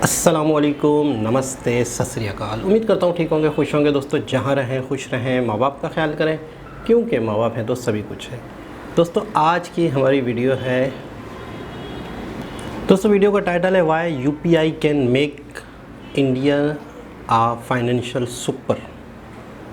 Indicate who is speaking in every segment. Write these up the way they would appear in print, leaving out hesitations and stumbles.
Speaker 1: अस्सलामुअलैकुम, नमस्ते, सत श्री अकाल। उम्मीद करता हूँ ठीक होंगे, खुश होंगे। दोस्तों जहाँ रहें खुश रहें, माँ बाप का ख्याल करें, क्योंकि माँ बाप हैं तो सभी कुछ है। दोस्तों आज की हमारी वीडियो है, दोस्तों वीडियो का टाइटल है why UPI can make India a financial super.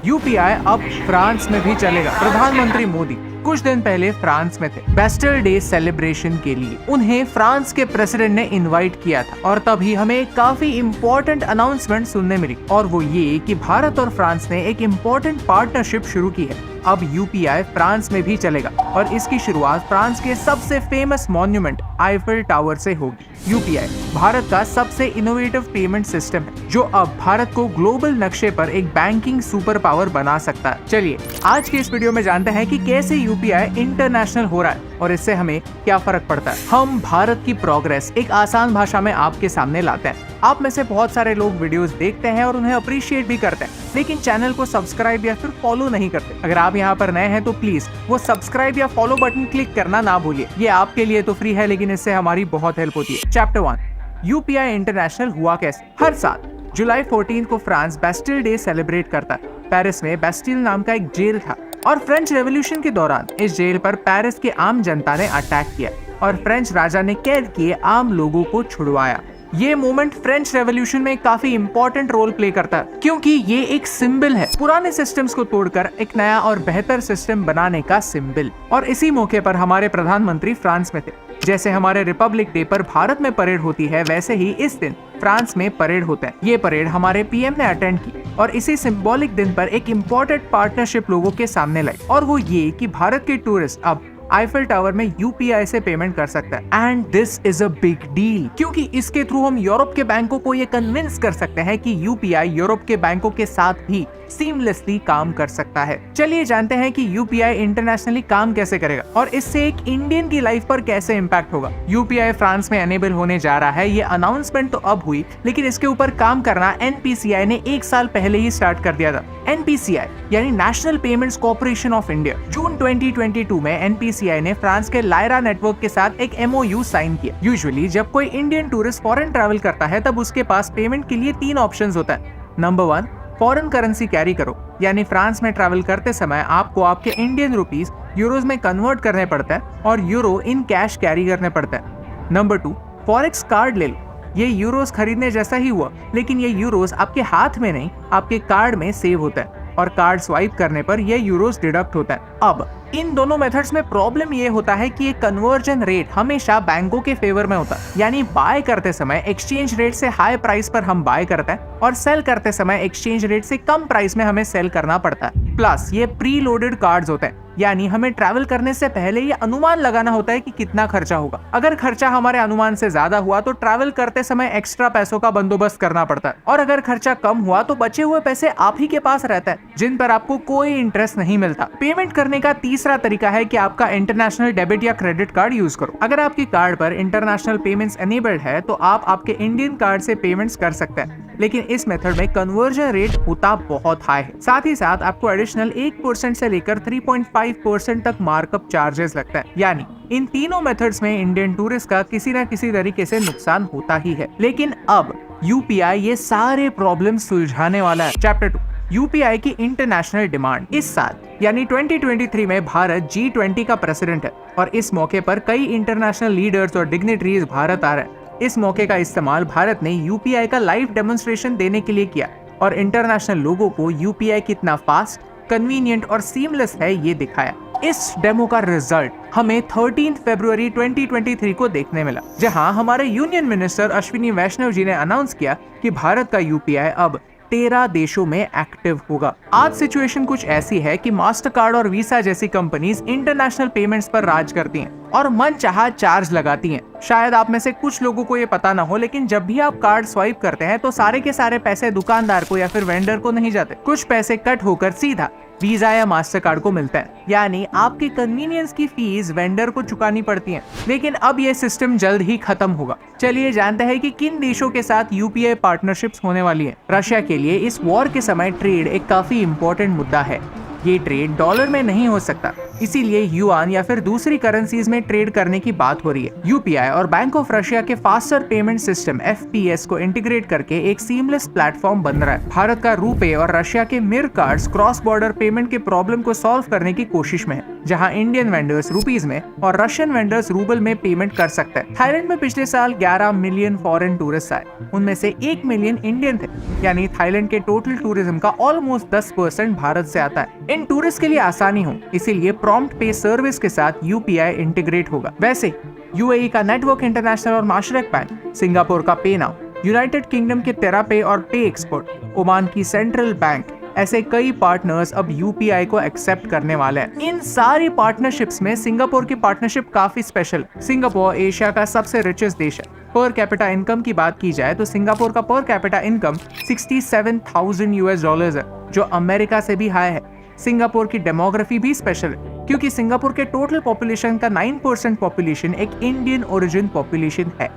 Speaker 2: UPI अब फ्रांस में भी चलेगा। प्रधानमंत्री मोदी कुछ दिन पहले फ्रांस में थे बेस्टर डे सेलिब्रेशन के लिए। उन्हें फ्रांस के प्रेसिडेंट ने इनवाइट किया था और तभी हमें काफी इम्पोर्टेंट अनाउंसमेंट सुनने मिली, और वो ये कि भारत और फ्रांस ने एक इम्पोर्टेंट पार्टनरशिप शुरू की है। अब यूपीआई फ्रांस में भी चलेगा और इसकी शुरुआत फ्रांस के सबसे फेमस मॉन्यूमेंट आईफिल टावर से होगी। यूपीआई भारत का सबसे इनोवेटिव पेमेंट सिस्टम है जो अब भारत को ग्लोबल नक्शे पर एक बैंकिंग सुपर पावर बना सकता है। चलिए आज के इस वीडियो में जानते हैं कि कैसे यूपीआई इंटरनेशनल हो रहा है और इससे हमें क्या फर्क पड़ता है। हम भारत की प्रोग्रेस एक आसान भाषा में आपके सामने लाते हैं। आप में से बहुत सारे लोग वीडियोस देखते हैं और उन्हें अप्रिशिएट भी करते हैं, लेकिन चैनल को सब्सक्राइब या फिर फॉलो नहीं करते। अगर आप यहाँ पर नए हैं तो प्लीज वो सब्सक्राइब या फॉलो बटन क्लिक करना ना भूलिए। ये आपके लिए तो फ्री है, लेकिन इससे हमारी बहुत हेल्प होती है। चैप्टर 1, यूपीआई इंटरनेशनल हुआ कैसे। हर साल जुलाई 14 को फ्रांस बेस्टिल डे सेलिब्रेट करता है। पेरिस में बेस्टिल नाम का एक जेल था और फ्रेंच रेवोल्यूशन के दौरान इस जेल पर पेरिस के आम जनता ने अटैक किया और फ्रेंच राजा ने कैद किए आम लोगों को छुड़वाया। ये मोमेंट फ्रेंच रेवोल्यूशन में काफी इंपॉर्टेंट रोल प्ले करता है, क्योंकि ये एक सिंबल है पुराने सिस्टम्स को तोड़कर एक नया और बेहतर सिस्टम बनाने का सिंबल। और इसी मौके पर हमारे प्रधानमंत्री फ्रांस में थे। जैसे हमारे रिपब्लिक डे पर भारत में परेड होती है, वैसे ही इस दिन फ्रांस में परेड होता है। ये परेड हमारे पीएम ने अटेंड की और इसी सिंबॉलिक दिन पर एक इम्पोर्टेंट पार्टनरशिप लोगों के सामने लाई, और वो ये कि भारत के टूरिस्ट अब आईफिल टावर में यूपीआई से पेमेंट कर सकता है। And this is a big deal, क्योंकि इसके थ्रू हम यूरोप के बैंकों को ये कन्विंस कर सकते हैं कि यूपीआई यूरोप के बैंकों के साथ भी सीमलेसली काम कर सकता है। चलिए जानते हैं कि यूपीआई इंटरनेशनली काम कैसे करेगा और इससे एक इंडियन की लाइफ पर कैसे इम्पैक्ट होगा। यूपीआई फ्रांस में एनेबल होने जा रहा है। ये अनाउंसमेंट तो अब हुई, लेकिन इसके ऊपर काम करना एनपीसीआई ने एक साल पहले ही स्टार्ट कर दिया था। एनपीसीआई यानी national payments corporation of India, जून 2022 में एनपीसीआई ने फ्रांस के लायरा नेटवर्क के साथ एक एमओयू साइन किया। यूजुअली जब कोई इंडियन टूरिस्ट फॉरेन ट्रैवल करता है तब उसके पास पेमेंट के लिए 3 ऑप्शंस होता है। नंबर 1, फॉरेन करेंसी कैरी करो, यानी फ्रांस में ट्रैवल करते समय आपको आपके इंडियन रुपीस यूरोज में कन्वर्ट करने पड़ता है और यूरो इन कैश कैरी करने पड़ता है। नंबर 2, फॉरेक्स कार्ड ले लो। ये यूरोज खरीदने जैसा ही हुआ, लेकिन ये यूरोज आपके हाथ में नहीं, आपके कार्ड में सेव होता है और कार्ड स्वाइप करने पर ये यूरोज डिडक्ट होता है। अब इन दोनों मेथड्स में प्रॉब्लम ये होता है कि ये कन्वर्जन रेट हमेशा बैंकों के फेवर में होता है, यानी बाय करते समय एक्सचेंज रेट से हाई प्राइस पर हम बाय करते हैं और सेल करते समय एक्सचेंज रेट से कम प्राइस में हमें सेल करना पड़ता है। प्लस ये प्री लोडेड कार्ड्स होते हैं, यानी हमें ट्रैवल करने से पहले ये अनुमान लगाना होता है कि कितना खर्चा होगा। अगर खर्चा हमारे अनुमान से ज्यादा हुआ तो ट्रैवल करते समय एक्स्ट्रा पैसों का बंदोबस्त करना पड़ता है, और अगर खर्चा कम हुआ तो बचे हुए पैसे आप ही के पास रहता है, जिन पर आपको कोई इंटरेस्ट नहीं मिलता। पेमेंट करने का तीसरा तरीका है कि आपका इंटरनेशनल डेबिट या क्रेडिट कार्ड यूज करो। अगर आपकी कार्ड पर इंटरनेशनल पेमेंट्स एनेबल्ड है तो आप आपके इंडियन कार्ड से पेमेंट्स कर सकते हैं, लेकिन इस मेथड में कन्वर्जन रेट होता बहुत हाई है। साथ ही साथ आपको एडिशनल 1% से लेकर 3.5% तक मार्कअप चार्जेस लगता है। यानी इन तीनों मेथड्स में इंडियन टूरिस्ट का किसी न किसी तरीके से नुकसान होता ही है, लेकिन अब यूपीआई ये सारे प्रॉब्लम सुलझाने वाला है। चैप्टर 2, यूपीआई की इंटरनेशनल डिमांड। इस साल यानी 2023 में भारत G20 का प्रेसिडेंट है और इस मौके पर कई इंटरनेशनल लीडर्स और डिग्निटरीज भारत आ रहे हैं। इस मौके का इस्तेमाल भारत ने यूपीआई का लाइव डेमोन्स्ट्रेशन देने के लिए किया और इंटरनेशनल लोगों को यूपीआई कितना फास्ट, कन्वीनियंट और सीमलेस है ये दिखाया। इस डेमो का रिजल्ट हमें 13 फरवरी 2023 को देखने मिला, जहां हमारे यूनियन मिनिस्टर अश्विनी वैष्णव जी ने अनाउंस किया कि भारत का यूपीआई अब 13 देशों में एक्टिव होगा। आज सिचुएशन कुछ ऐसी है कि मास्टर कार्ड और वीसा जैसी कंपनीज इंटरनेशनल पेमेंट्स पर राज करती हैं और मनचाहा चार्ज लगाती हैं। शायद आप में से कुछ लोगों को ये पता ना हो, लेकिन जब भी आप कार्ड स्वाइप करते हैं तो सारे के सारे पैसे दुकानदार को या फिर वेंडर को नहीं जाते। कुछ पैसे कट होकर सीधा वीजा या मास्टर कार्ड को मिलता है, यानी आपके कन्वीनियंस की फीस वेंडर को चुकानी पड़ती है। लेकिन अब ये सिस्टम जल्द ही खत्म होगा। चलिए जानते हैं कि किन देशों के साथ यूपीआई पार्टनरशिप्स होने वाली है। रशिया के लिए इस वॉर के समय ट्रेड एक काफी इंपॉर्टेंट मुद्दा है। ये ट्रेड डॉलर में नहीं हो सकता, इसीलिए युआन या फिर दूसरी करेंसीज में ट्रेड करने की बात हो रही है। यूपीआई और बैंक ऑफ रशिया के फास्टर पेमेंट सिस्टम FPS को इंटीग्रेट करके एक सीमलेस प्लेटफॉर्म बन रहा है। भारत का रुपे और रशिया के मिर कार्ड्स क्रॉस बॉर्डर पेमेंट के प्रॉब्लम को सॉल्व करने की कोशिश में है, जहां इंडियन वेंडर्स रुपीज में और रशियन वेंडर्स रूबल में पेमेंट कर सकते हैं। थाईलैंड में पिछले साल 11 मिलियन फॉरेन टूरिस्ट आए, उनमें से 1 मिलियन इंडियन थे, यानी थाईलैंड के टोटल टूरिज्म का ऑलमोस्ट 10% भारत से आता है। इन टूरिस्ट के लिए आसानी हो, इसीलिए प्रॉम्प्ट पे सर्विस के साथ यूपीआई इंटीग्रेट होगा। वैसे यूएई का नेटवर्क इंटरनेशनल और माशरक बैंक, सिंगापुर का पे नाउ, यूनाइटेड किंगडम के तेरापे और पे एक्सपोर्ट, ओमान की सेंट्रल बैंक, ऐसे कई पार्टनर्स अब यूपीआई को एक्सेप्ट करने वाले हैं। इन सारी पार्टनरशिप्स में सिंगापुर की पार्टनरशिप काफी स्पेशल है। सिंगापुर एशिया का सबसे रिचेस्ट देश है। पर कैपिटा इनकम की बात की जाए तो सिंगापुर का पर कैपिटा इनकम $67,000 है, जो अमेरिका से भी हाई है। सिंगापुर की डेमोग्राफी भी स्पेशल है, क्योंकि सिंगापुर के टोटल पॉपुलेशन का 9% पॉपुलेशन एक इंडियन ओरिजिन पॉपुलेशन है।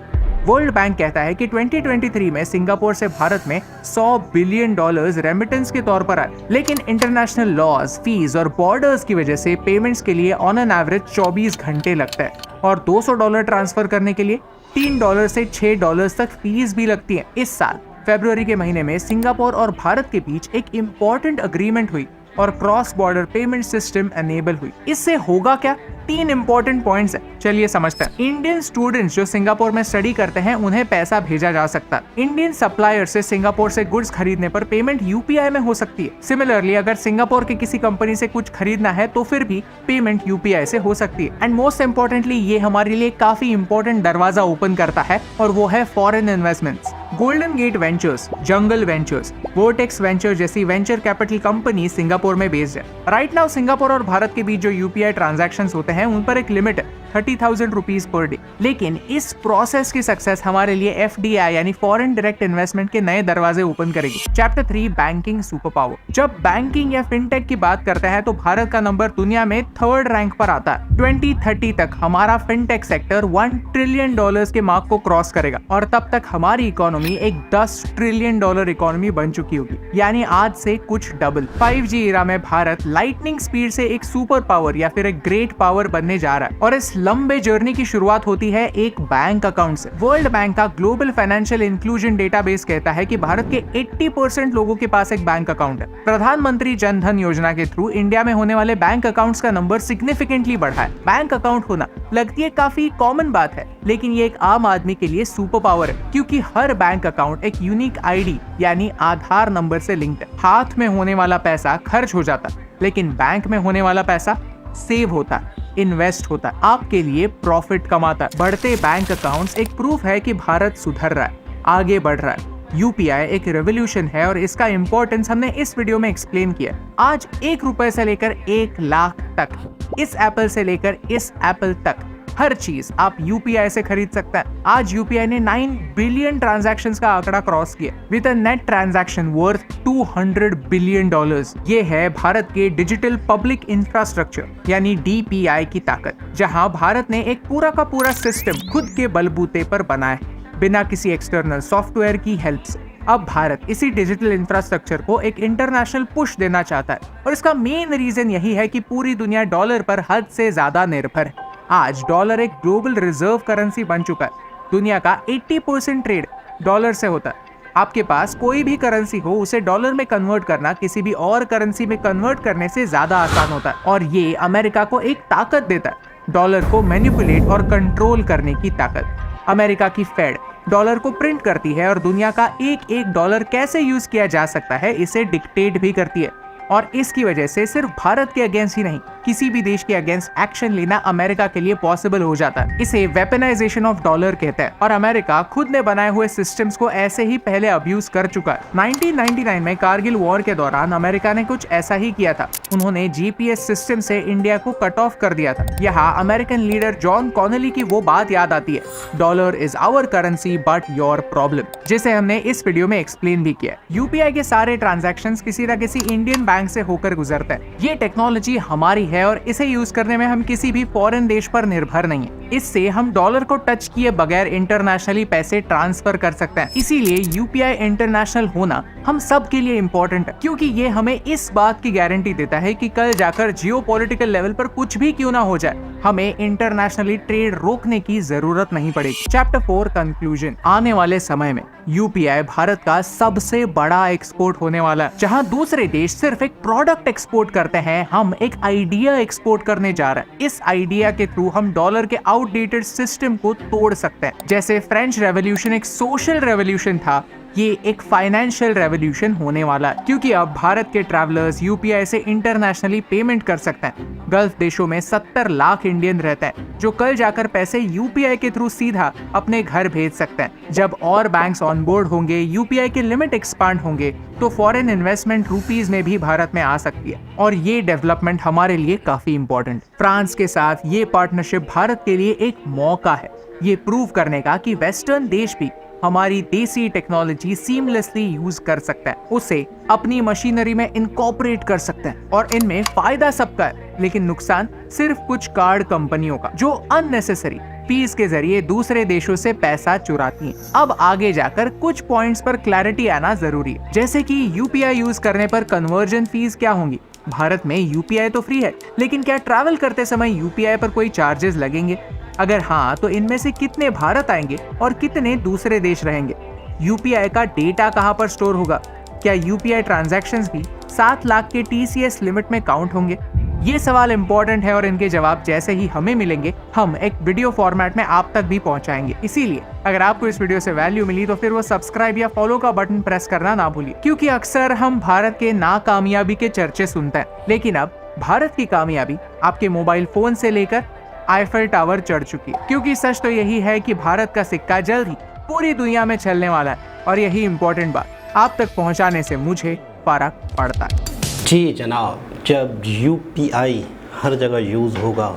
Speaker 2: वर्ल्ड बैंक कहता है कि 2023 में सिंगापुर से भारत में $100 बिलियन रेमिटेंस के तौर पर आए, लेकिन इंटरनेशनल लॉज, फीस और बॉर्डर्स की वजह से पेमेंट्स के लिए ऑन एन एवरेज 24 घंटे लगता है, और $200 ट्रांसफर करने के लिए $3 से $6 तक फीस भी लगती है। इस साल फरवरी के महीने में सिंगापुर और भारत के बीच एक इम्पोर्टेंट अग्रीमेंट हुई और cross border payment system enable हुई। इससे होगा क्या? 3 इंपॉर्टेंट पॉइंट्स है, चलिए समझते हैं। इंडियन स्टूडेंट्स जो सिंगापुर में स्टडी करते हैं, उन्हें पैसा भेजा जा सकता है। इंडियन सप्लायर से सिंगापुर से गुड्स खरीदने पर पेमेंट यूपीआई में हो सकती है। सिमिलरली अगर सिंगापुर के किसी कंपनी से कुछ खरीदना है तो फिर भी पेमेंट यूपीआई से हो सकती है। एंड मोस्ट इंपॉर्टेंटली ये हमारे लिए काफी इंपॉर्टेंट दरवाजा ओपन करता है, और वो है foreign investments. Golden Gate Ventures, Jungle Ventures, Vertex Venture जैसी वेंचर कैपिटल कंपनी सिंगापुर में बेस्ड है। राइट नाउ सिंगापुर और भारत के बीच जो यूपीआई ट्रांजैक्शंस होते हैं, उन पर एक लिमिट है 30,000 रुपीज पर डे। लेकिन इस प्रोसेस की सक्सेस हमारे लिए एफडीआई यानी फॉरेन डायरेक्ट इन्वेस्टमेंट के नए दरवाजे ओपन करेगी। Chapter 3 banking super power. जब बैंकिंग या फिनटेक की बात करते हैं तो भारत का नंबर दुनिया में 3rd रैंक पर आता है। 2030 तक हमारा फिनटेक सेक्टर $1 ट्रिलियन के मार्क को क्रॉस करेगा, और तब तक हमारी इकोनॉमी एक $10 ट्रिलियन इकोनॉमी बन चुकी होगी, यानी आज से कुछ डबल। 5G इरा में भारत लाइटनिंग स्पीड से एक सुपर पावर या फिर एक ग्रेट पावर बनने जा रहा है, और इस लंबे जर्नी की शुरुआत होती है एक बैंक अकाउंट से। वर्ल्ड बैंक का ग्लोबल फाइनेंशियल इंक्लूजन डेटाबेस कहता है कि भारत के 80% लोगों के पास एक बैंक अकाउंट है। प्रधानमंत्री जन धन योजना के थ्रू इंडिया में होने वाले बैंक अकाउंट्स का नंबर सिग्निफिकेंटली बढ़ा है। बैंक अकाउंट होना लगती है काफी कॉमन बात है, लेकिन ये एक आम आदमी के लिए सुपर पावर है, क्योंकि हर बैंक अकाउंट एक यूनिक आईडी यानी आधार नंबर से लिंक्ड है। हाथ में होने वाला पैसा खर्च हो जाता है, लेकिन बैंक में होने वाला पैसा सेव होता है, इन्वेस्ट होता है, आपके लिए प्रॉफिट कमाता है। बढ़ते बैंक अकाउंट्स एक प्रूफ है कि भारत सुधर रहा है, आगे बढ़ रहा है। यूपीआई एक रेवोल्यूशन है, और इसका इंपॉर्टेंस हमने इस वीडियो में एक्सप्लेन किया। आज ₹1 से लेकर 1 लाख तक, इस एप्पल से लेकर इस एप्पल तक, हर चीज आप यूपीआई से खरीद सकते हैं। आज यूपीआई ने 9 बिलियन ट्रांजैक्शंस का आंकड़ा क्रॉस किया, with a net transaction worth $200 billion. ये है भारत के डिजिटल पब्लिक इंफ्रास्ट्रक्चर यानी डीपीआई की ताकत, जहां भारत ने एक पूरा का पूरा सिस्टम खुद के बलबूते पर बनाया है, बिना किसी एक्सटर्नल सॉफ्टवेयर की हेल्प से। अब भारत इसी डिजिटल इंफ्रास्ट्रक्चर को एक इंटरनेशनल पुश देना चाहता है, और इसका मेन रीजन यही है कि पूरी दुनिया डॉलर पर हद से ज्यादा निर्भर है। आज डॉलर एक ग्लोबल रिजर्व करेंसी बन चुका है। दुनिया का 80% ट्रेड डॉलर से होता है। आपके पास कोई भी करेंसी हो, उसे डॉलर में कन्वर्ट करना किसी भी और करेंसी में कन्वर्ट करने से ज्यादा आसान होता है, और ये अमेरिका को एक ताकत देता है, डॉलर को मैनिपुलेट और कंट्रोल करने की ताकत। अमेरिका की फेड डॉलर को प्रिंट करती है, और दुनिया का एक एक डॉलर कैसे यूज किया जा सकता है इसे डिक्टेट भी करती है। और इसकी वजह से सिर्फ भारत के अगेंस्ट ही नहीं, किसी भी देश के अगेंस्ट एक्शन लेना अमेरिका के लिए पॉसिबल हो जाता है। इसे वेपनाइजेशन ऑफ डॉलर कहते हैं, और अमेरिका खुद ने बनाए हुए सिस्टम्स को ऐसे ही पहले अब्यूज कर चुका है। 1999 में कारगिल वॉर के दौरान अमेरिका ने कुछ ऐसा ही किया था। उन्होंने जीपीएस सिस्टम से इंडिया को कट ऑफ कर दिया था। यहाँ अमेरिकन लीडर जॉन कॉनली की वो बात याद आती है, dollar is our currency but your problem, जिसे हमने इस वीडियो में एक्सप्लेन भी किया। यूपीआई के सारे ट्रांजैक्शंस किसी न किसी इंडियन बैंक से होकर गुजरता है। ये टेक्नोलॉजी हमारी है, और इसे यूज करने में हम किसी भी फॉरेन देश पर निर्भर नहीं है। इससे हम डॉलर को टच किए बगैर इंटरनेशनली पैसे ट्रांसफर कर सकते हैं। इसीलिए यूपीआई इंटरनेशनल होना हम सब के लिए इम्पोर्टेंट है, क्योंकि ये हमें इस बात की गारंटी देता है कि कल जाकर जियोपॉलिटिकल लेवल पर कुछ भी क्यों ना हो जाए, हमें इंटरनेशनली ट्रेड रोकने की जरूरत नहीं पड़ेगी। Chapter 4 conclusion. आने वाले समय में यूपीआई भारत का सबसे बड़ा एक्सपोर्ट होने वाला है। जहां दूसरे देश सिर्फ एक प्रोडक्ट एक्सपोर्ट करते हैं, हम एक आइडिया एक्सपोर्ट करने जा रहे हैं। इस आइडिया के थ्रू हम डॉलर के आउटडेटेड सिस्टम को तोड़ सकते हैं। जैसे फ्रेंच रेवोल्यूशन एक सोशल रेवोल्यूशन था, ये एक फाइनेंशियल रेवोल्यूशन होने वाला है, क्योंकि अब भारत के ट्रैवलर्स यूपीआई से इंटरनेशनली पेमेंट कर सकते हैं। गल्फ देशों में 70 लाख इंडियन रहते हैं जो कल जाकर पैसे यूपीआई के थ्रू सीधा अपने घर भेज सकते हैं। जब और बैंक्स ऑन बोर्ड होंगे, यूपीआई के लिमिट एक्सपांड होंगे, तो फॉरेन इन्वेस्टमेंट रुपीज में भी भारत में आ सकती है, और ये डेवलपमेंट हमारे लिए काफी इंपॉर्टेंट। फ्रांस के साथ ये पार्टनरशिप भारत के लिए एक मौका है, ये प्रूव करने का कि वेस्टर्न देश भी हमारी देसी टेक्नोलॉजी सीमलेसली यूज कर सकता है, उसे अपनी मशीनरी में इनकॉर्पोरेट कर सकते हैं। और इनमें फायदा सबका है, लेकिन नुकसान सिर्फ कुछ कार्ड कंपनियों का, जो अननेसेसरी फीस के जरिए दूसरे देशों से पैसा चुराती हैं। अब आगे जाकर कुछ पॉइंट्स पर क्लैरिटी आना जरूरी है, जैसे कि यूपीआई यूज करने पर कन्वर्जन फीस क्या होंगी। भारत में यूपीआई तो फ्री है, लेकिन क्या ट्रैवल करते समय यूपीआई पर कोई चार्जेस लगेंगे? अगर हाँ, तो इनमें से कितने भारत आएंगे और कितने दूसरे देश रहेंगे? यूपीआई का डेटा कहां पर स्टोर होगा? क्या यूपीआई ट्रांजैक्शंस भी 7 लाख के टीसीएस लिमिट में काउंट होंगे? ये सवाल इंपॉर्टेंट है और इनके जवाब जैसे ही हमें मिलेंगे, हम एक वीडियो फॉर्मेट में आप तक भी पहुंचाएंगे। इसीलिए अगर आपको इस वीडियो से वैल्यू मिली तो फिर वो सब्सक्राइब या फॉलो का बटन प्रेस करना ना भूलिए, क्योंकि अक्सर हम भारत के नाकामयाबी के चर्चे सुनते हैं, लेकिन अब भारत की कामयाबी आपके मोबाइल फोन से लेकर आईफेल टावर चढ़ चुकी है। क्योंकि सच तो यही है कि भारत का सिक्का जल्द ही पूरी दुनिया में चलने वाला है, और यही इंपॉर्टेंट बात आप तक पहुंचाने से मुझे फर्क पड़ता है।
Speaker 1: जी जनाब, जब यूपीआई हर जगह यूज़ होगा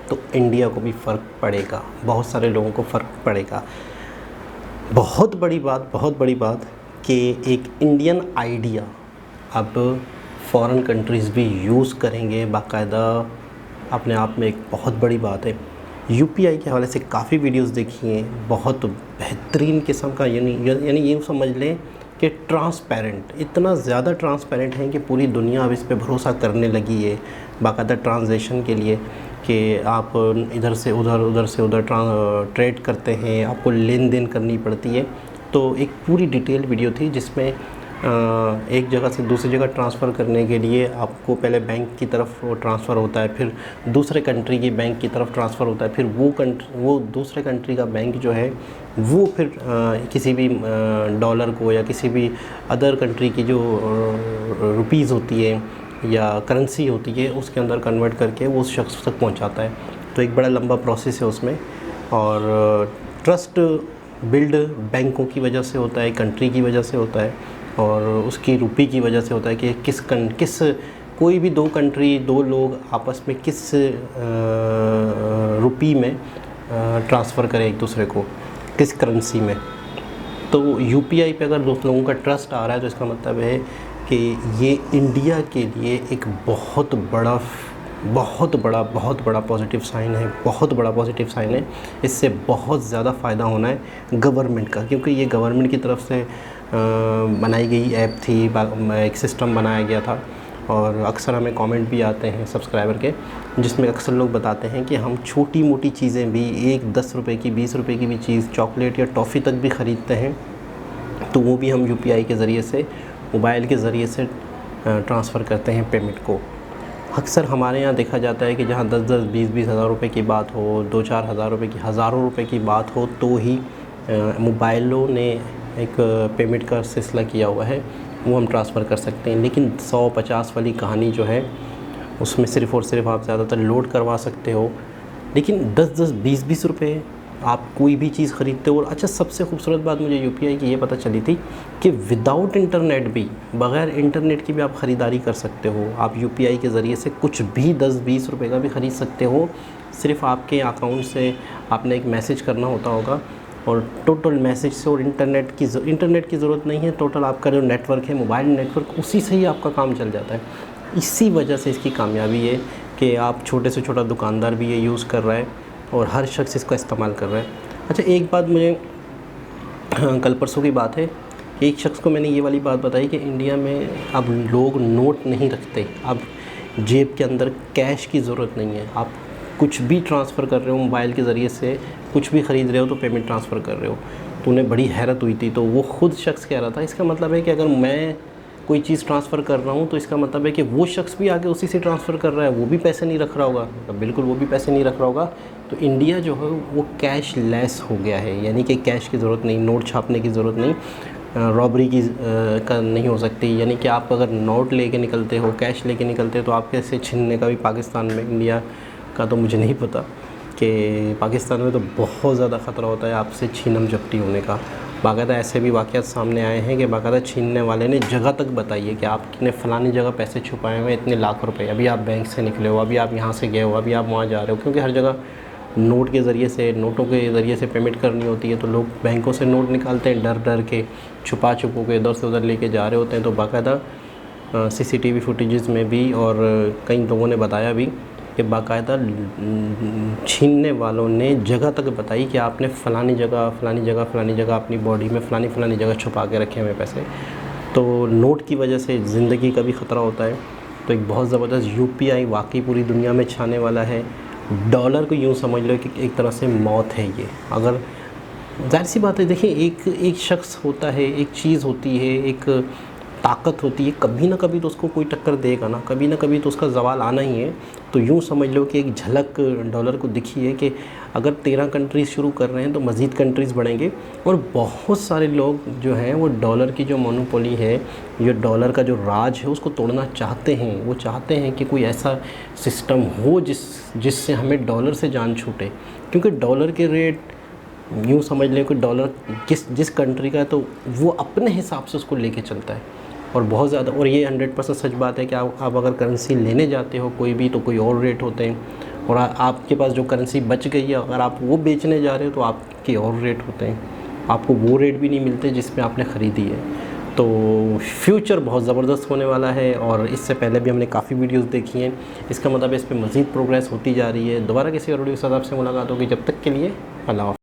Speaker 1: तो इंडिया को भी फ़र्क पड़ेगा, बहुत सारे लोगों को फ़र्क पड़ेगा। बहुत बड़ी बात कि एक इंडियन आइडिया अब फॉरेन कंट्रीज़ भी यूज़ करेंगे बाकायदा, अपने आप में एक बहुत बड़ी बात है। यूपीआई के हवाले से काफ़ी वीडियोस देखी हैं, बहुत बेहतरीन किस्म का, यानी ये समझ लें कि ट्रांसपेरेंट, इतना ज़्यादा ट्रांसपेरेंट है कि पूरी दुनिया अब इस पे भरोसा करने लगी है बाकायदा ट्रांजैक्शन के लिए, कि आप इधर से उधर ट्रेड करते हैं, आपको लेन देन करनी पड़ती है। तो एक पूरी डिटेल वीडियो थी जिसमें एक जगह से दूसरी जगह ट्रांसफ़र करने के लिए आपको पहले बैंक की तरफ वो ट्रांसफ़र होता है, फिर दूसरे कंट्री की बैंक की तरफ ट्रांसफ़र होता है, फिर वो दूसरे कंट्री का बैंक जो है वो फिर किसी भी डॉलर को या किसी भी अदर कंट्री की जो रुपीज़ होती है या करेंसी होती है उसके अंदर कन्वर्ट करके वो उस शख्स तक पहुंचाता है। तो एक बड़ा लंबा प्रोसेस है उसमें, और ट्रस्ट बिल्ड बैंकों की वजह से होता है, कंट्री की वजह से होता है, और उसकी रुपी की वजह से होता है कि किस कोई भी दो कंट्री, दो लोग आपस में किस रुपी में ट्रांसफ़र करें एक दूसरे को, किस करेंसी में। तो यूपीआई पे अगर दोस्त लोगों का ट्रस्ट आ रहा है तो इसका मतलब है कि ये इंडिया के लिए एक बहुत बड़ा पॉजिटिव साइन है, बहुत बड़ा पॉजिटिव साइन है। इससे बहुत ज़्यादा फ़ायदा होना है गवर्नमेंट का, क्योंकि ये गवर्नमेंट की तरफ से बनाई गई ऐप थी, एक सिस्टम बनाया गया था। और अक्सर हमें कमेंट भी आते हैं सब्सक्राइबर के, जिसमें अक्सर लोग बताते हैं कि हम छोटी मोटी चीज़ें भी, एक 10 रुपये की 20 रुपये की भी चीज़, चॉकलेट या टॉफ़ी तक भी ख़रीदते हैं, तो वो भी हम यूपीआई के ज़रिए से, मोबाइल के ज़रिए से ट्रांसफ़र करते हैं पेमेंट को। अक्सर हमारे यहाँ देखा जाता है कि जहाँ 10-10, 20-20 हज़ार रुपये की बात हो, 2-4 हज़ार रुपये की, हज़ारों रुपये की बात हो, तो ही मोबाइलों ने एक पेमेंट का सिलसिला किया हुआ है, वो हम ट्रांसफ़र कर सकते हैं। लेकिन 100-50 वाली कहानी जो है उसमें सिर्फ़ और सिर्फ आप ज़्यादातर लोड करवा सकते हो, लेकिन 10-10, 20-20 रुपये आप कोई भी चीज़ ख़रीदते हो। और अच्छा, सबसे खूबसूरत बात मुझे यूपीआई की ये पता चली थी कि विदाउट इंटरनेट भी, बग़ैर इंटरनेट की भी आप ख़रीदारी कर सकते हो। आप यूपीआई के ज़रिए से कुछ भी 10-20 रुपये का भी ख़रीद सकते हो। सिर्फ़ आपके अकाउंट से आपने एक मैसेज करना होता होगा, और टोटल मैसेज से, और इंटरनेट की ज़रूरत नहीं है। टोटल आपका जो नेटवर्क है, मोबाइल नेटवर्क, उसी से ही आपका काम चल जाता है। इसी वजह से इसकी कामयाबी है कि आप छोटे से छोटा दुकानदार भी ये यूज़ कर रहा है, और हर शख्स इसका इस्तेमाल कर रहा है। अच्छा, एक बात मुझे कल परसों की बात है, एक शख्स को मैंने ये वाली बात बताई कि इंडिया में अब लोग नोट नहीं रखते, अब जेब के अंदर कैश की ज़रूरत नहीं है। आप कुछ भी ट्रांसफ़र कर रहे हो मोबाइल के ज़रिए से, कुछ भी ख़रीद रहे हो तो पेमेंट ट्रांसफ़र कर रहे हो। तो उन्हें बड़ी हैरत हुई थी। तो वो ख़ुद शख्स कह रहा था, इसका मतलब है कि अगर मैं कोई चीज़ ट्रांसफ़र कर रहा हूँ तो इसका मतलब है कि वो शख्स भी आगे उसी से ट्रांसफ़र कर रहा है, वो भी पैसे नहीं रख रहा होगा। तो बिल्कुल वो भी पैसे नहीं रख रहा होगा। तो इंडिया जो है वो कैश लेस हो गया है, यानी कि कैश की ज़रूरत नहीं, नोट छापने की ज़रूरत नहीं, रॉबरी की का नहीं हो सकती। यानी कि आप अगर नोट लेके निकलते हो, कैश लेके निकलते हो तो आप कैसे छीनने का भी पाकिस्तान में, इंडिया का तो मुझे नहीं पता, कि पाकिस्तान में तो बहुत ज़्यादा ख़तरा होता है आपसे छीनम झपटी होने का। बाकायदा ऐसे भी वाक़यात सामने आए हैं कि बाकायदा छीनने वाले ने जगह तक बताई है कि आपने फ़लानी जगह पैसे छुपाए हुए इतने लाख रुपए, अभी आप बैंक से निकले हो, अभी आप यहाँ से गए हो, अभी आप वहाँ जा रहे हो। क्योंकि हर जगह नोट के ज़रिए से, नोटों के ज़रिए से पेमेंट करनी होती है, तो लोग बैंकों से नोट निकालते हैं डर डर के, छुपा छुपो के इधर से उधर लेके जा रहे होते हैं। तो बाकायदा CCTV फुटेजेस में भी और कई लोगों ने बताया भी कि बाकायदा छीनने वालों ने जगह तक बताई कि आपने फ़लानी जगह अपनी बॉडी में फ़लानी जगह छुपा के रखे हुए पैसे। तो नोट की वजह से ज़िंदगी का भी ख़तरा होता है। तो एक बहुत ज़बरदस्त UPI वाकई पूरी दुनिया में छाने वाला है। डॉलर को यूँ समझ लो कि एक तरह से मौत है ये। अगर ज़ाहिर सी बात है, देखिए एक शख्स होता है, एक चीज़ होती है, एक ताकत होती है, कभी ना कभी तो उसको कोई टक्कर देगा ना, कभी ना कभी तो उसका ज़वाल आना ही है। तो यूँ समझ लो कि एक झलक डॉलर को दिखी है कि अगर 13 कंट्रीज़ शुरू कर रहे हैं तो मज़ीद कंट्रीज़ बढ़ेंगे। और बहुत सारे लोग जो हैं वो डॉलर की जो मोनोपोली है, ये डॉलर का जो राज है, उसको तोड़ना चाहते हैं। वो चाहते हैं कि कोई ऐसा सिस्टम हो जिससे हमें डॉलर से जान छूटे। क्योंकि डॉलर के रेट यूँ समझ लें कि डॉलर जिस कंट्री का है तो वो अपने हिसाब से उसको लेके चलता है। और बहुत ज़्यादा, और ये 100% सच बात है कि आप अगर करेंसी लेने जाते हो कोई भी, तो कोई और रेट होते हैं, और आपके पास जो करेंसी बच गई है अगर आप वो बेचने जा रहे हो तो आपके और रेट होते हैं, आपको वो रेट भी नहीं मिलते जिसमें आपने ख़रीदी है। तो फ्यूचर बहुत ज़बरदस्त होने वाला है, और इससे पहले भी हमने काफ़ी वीडियोस देखी हैं। इसका मतलब इस पर मज़ीद प्रोग्रेस होती जा रही है। दोबारा किसी और वीडियो के साथ आपसे मुलाकात होगी। जब तक के लिए अल्लाह।